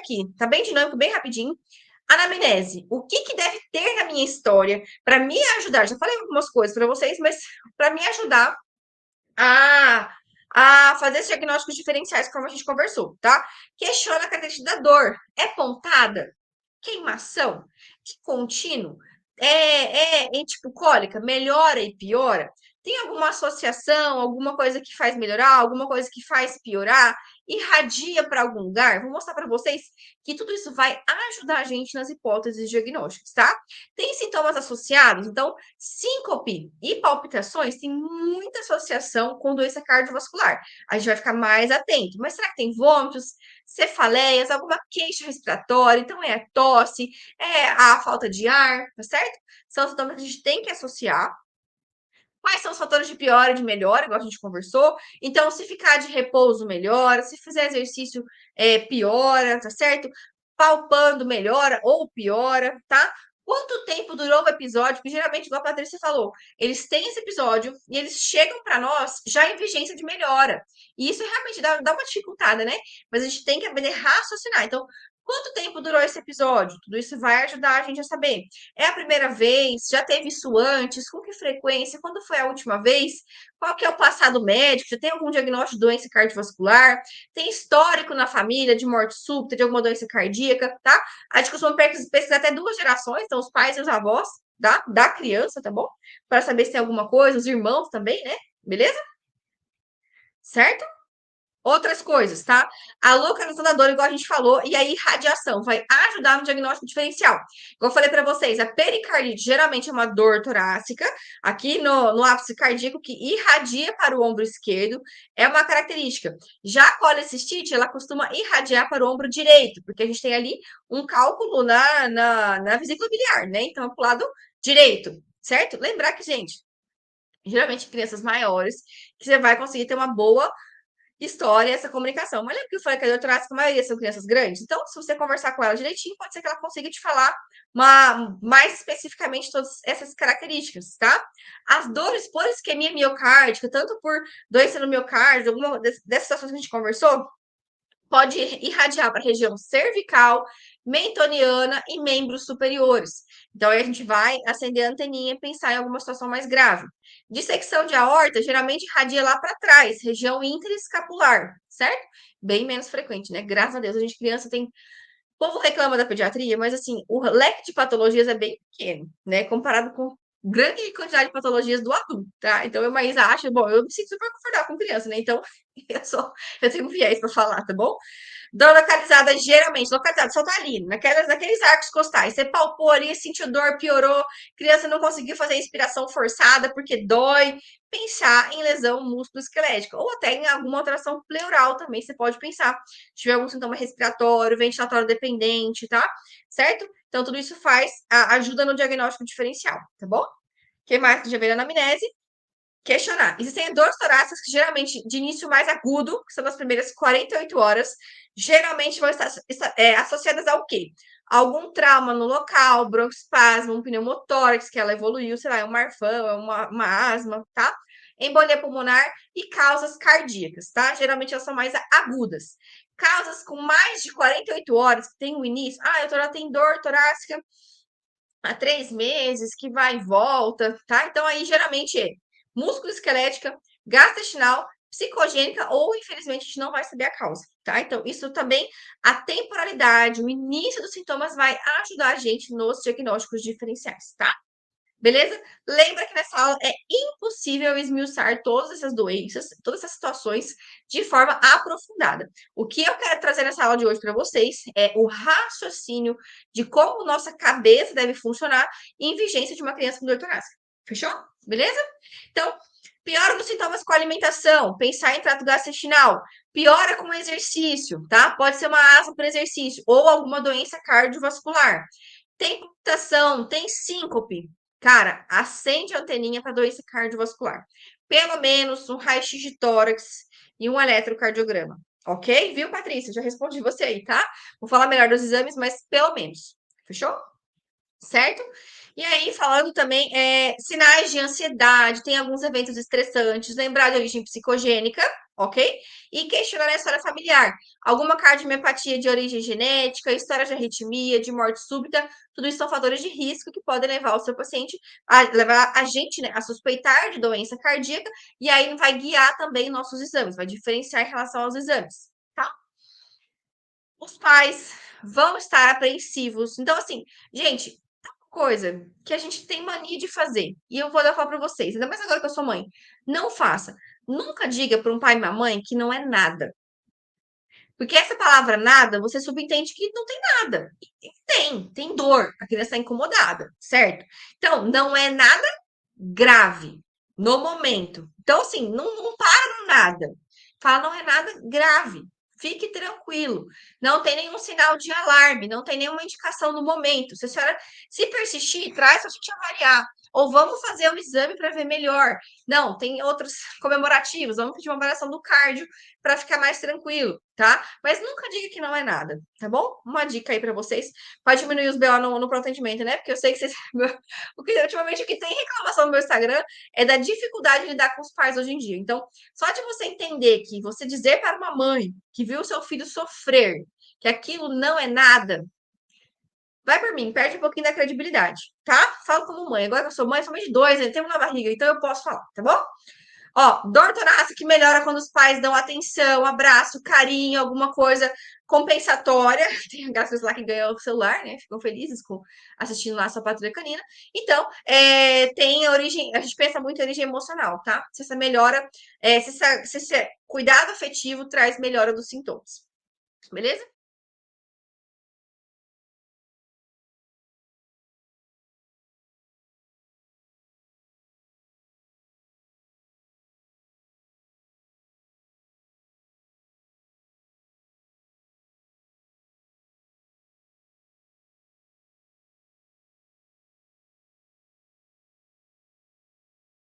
aqui, tá bem dinâmico, bem rapidinho. Anamnese. O que que deve ter na minha história para me ajudar? Já falei algumas coisas para vocês, mas para me ajudar a, a fazer esses diagnósticos diferenciais, como a gente conversou, tá? Questiona a característica da dor. É pontada? Queimação? De contínuo? É tipo cólica? Melhora e piora? Tem alguma associação, alguma coisa que faz melhorar, alguma coisa que faz piorar? Irradia para algum lugar? Vou mostrar para vocês que tudo isso vai ajudar a gente nas hipóteses diagnósticas, tá? Tem sintomas associados? Então, síncope e palpitações têm muita associação com doença cardiovascular. A gente vai ficar mais atento. Mas será que tem vômitos, cefaleias, alguma queixa respiratória? Então, é a tosse, é a falta de ar, tá certo? São sintomas que a gente tem que associar. Quais são os fatores de piora e de melhora, igual a gente conversou? Então, se ficar de repouso, melhora. Se fizer exercício, piora, tá certo? Palpando, melhora ou piora, tá? Quanto tempo durou o episódio? Porque geralmente, igual a Patrícia falou, eles têm esse episódio e eles chegam para nós já em vigência de melhora. E isso realmente dá uma dificultada, né? Mas a gente tem que aprender a raciocinar. Então, quanto tempo durou esse episódio? Tudo isso vai ajudar a gente a saber. É a primeira vez? Já teve isso antes? Com que frequência? Quando foi a última vez? Qual que é o passado médico? Já tem algum diagnóstico de doença cardiovascular? Tem histórico na família de morte súbita, de alguma doença cardíaca, tá? A gente costuma pesquisar até 2 gerações, então os pais e os avós da criança, tá bom? Para saber se tem alguma coisa, os irmãos também, né? Beleza? Certo? Outras coisas, tá? A localização da dor, igual a gente falou, e aí radiação vai ajudar no diagnóstico diferencial. Igual eu falei para vocês, a pericardite geralmente é uma dor torácica, aqui no ápice cardíaco, que irradia para o ombro esquerdo, é uma característica. Já a colecistite, ela costuma irradiar para o ombro direito, porque a gente tem ali um cálculo na vesícula biliar, né? Então, é para o lado direito, certo? Lembrar que, gente, geralmente crianças maiores, que você vai conseguir ter uma boa história, essa comunicação. Mas lembra que eu falei que a doutora, a maioria são crianças grandes? Então, se você conversar com ela direitinho, pode ser que ela consiga te falar mais especificamente todas essas características, tá? As dores por isquemia miocárdica, tanto por doença no miocárdio, alguma dessas situações que a gente conversou, pode irradiar para a região cervical, mentoniana e membros superiores. Então, aí a gente vai acender a anteninha e pensar em alguma situação mais grave. Dissecção de aorta geralmente irradia lá para trás, região interescapular, certo? Bem menos frequente, né? Graças a Deus, a gente criança tem. O povo reclama da pediatria, mas assim, o leque de patologias é bem pequeno, né? Comparado com grande quantidade de patologias do adulto, tá? Então, eu mais acho, bom, eu me sinto super confortável com criança, né? Então, eu tenho viés para falar, tá bom? Dor localizada, geralmente, localizada, só tá ali, naqueles arcos costais. Você palpou ali, sentiu dor, piorou, criança não conseguiu fazer inspiração forçada porque dói. Pensar em lesão músculo-esquelética, ou até em alguma alteração pleural também, você pode pensar. Se tiver algum sintoma respiratório, ventilatório dependente, tá? Certo? Então, tudo isso ajuda no diagnóstico diferencial, tá bom? O que mais que já veio na anamnese? Questionar. Existem dores torácicas que geralmente de início mais agudo, que são nas primeiras 48 horas, geralmente vão estar associadas ao quê? Algum trauma no local, broncoespasmo, um pneumotórax, que ela evoluiu, sei lá, é um marfão, é uma asma, tá? Embolia pulmonar e causas cardíacas, tá? Geralmente elas são mais agudas. Causas com mais de 48 horas, que tem o início. Eu tenho dor torácica há 3 meses, que vai e volta, tá? Então, aí, geralmente, é músculo esquelética, gastrointestinal, psicogênica, ou, infelizmente, a gente não vai saber a causa, tá? Então, isso também, a temporalidade, o início dos sintomas vai ajudar a gente nos diagnósticos diferenciais, tá? Beleza? Lembra que nessa aula é impossível esmiuçar todas essas doenças, todas essas situações de forma aprofundada. O que eu quero trazer nessa aula de hoje para vocês é o raciocínio de como nossa cabeça deve funcionar em vigência de uma criança com dor torácica. Fechou? Beleza? Então, piora nos sintomas com a alimentação, pensar em trato gastrointestinal, piora com o exercício, tá? Pode ser uma asma por exercício ou alguma doença cardiovascular. Tem palpitação, tem síncope, cara, acende a anteninha para doença cardiovascular. Pelo menos um raio-x de tórax e um eletrocardiograma. Ok? Viu, Patrícia? Já respondi você aí, tá? Vou falar melhor dos exames, mas pelo menos. Fechou? certo? E aí, falando também, sinais de ansiedade, tem alguns eventos estressantes, lembrar de origem psicogênica, ok? E questionar a história familiar. Alguma cardiomepatia de origem genética, história de arritmia, de morte súbita, tudo isso são fatores de risco que podem levar o seu paciente, levar a gente, né, a suspeitar de doença cardíaca, e aí vai guiar também nossos exames, vai diferenciar em relação aos exames, tá? Os pais vão estar apreensivos. Então, assim, gente, coisa que a gente tem mania de fazer, e eu vou dar falar para vocês, ainda mais agora que eu sou mãe, não faça. Nunca diga para um pai e uma mãe que não é nada. Porque essa palavra nada, você subentende que não tem nada. E tem dor, a criança está incomodada, certo? Então, não é nada grave no momento. Então, assim, não para no nada. Fala, não é nada grave. Fique tranquilo. Não tem nenhum sinal de alarme, não tem nenhuma indicação no momento. Se a senhora se persistir, traz para a gente avaliar. Ou vamos fazer um exame para ver melhor. Não, tem outros comemorativos. Vamos pedir uma avaliação do cardio para ficar mais tranquilo, tá? Mas nunca diga que não é nada, tá bom? Uma dica aí para vocês. Pode diminuir os BO no pronto atendimento, né? Porque eu sei que vocês. Ultimamente, o que tem reclamação no meu Instagram é da dificuldade de lidar com os pais hoje em dia. Então, só de você entender que você dizer para uma mãe que viu o seu filho sofrer, que aquilo não é nada, vai por mim, perde um pouquinho da credibilidade, tá? Falo como mãe. Agora que eu sou mãe, somente dois, né? Tenho uma barriga, então eu posso falar, tá bom? Ó, dor torácica que melhora quando os pais dão atenção, abraço, carinho, alguma coisa compensatória. Tem gatos lá que ganham o celular, né? Ficam felizes com assistindo lá a sua patrulha canina. Então, tem a origem, a gente pensa muito em origem emocional, tá? Se essa melhora, se esse cuidado afetivo traz melhora dos sintomas. Beleza?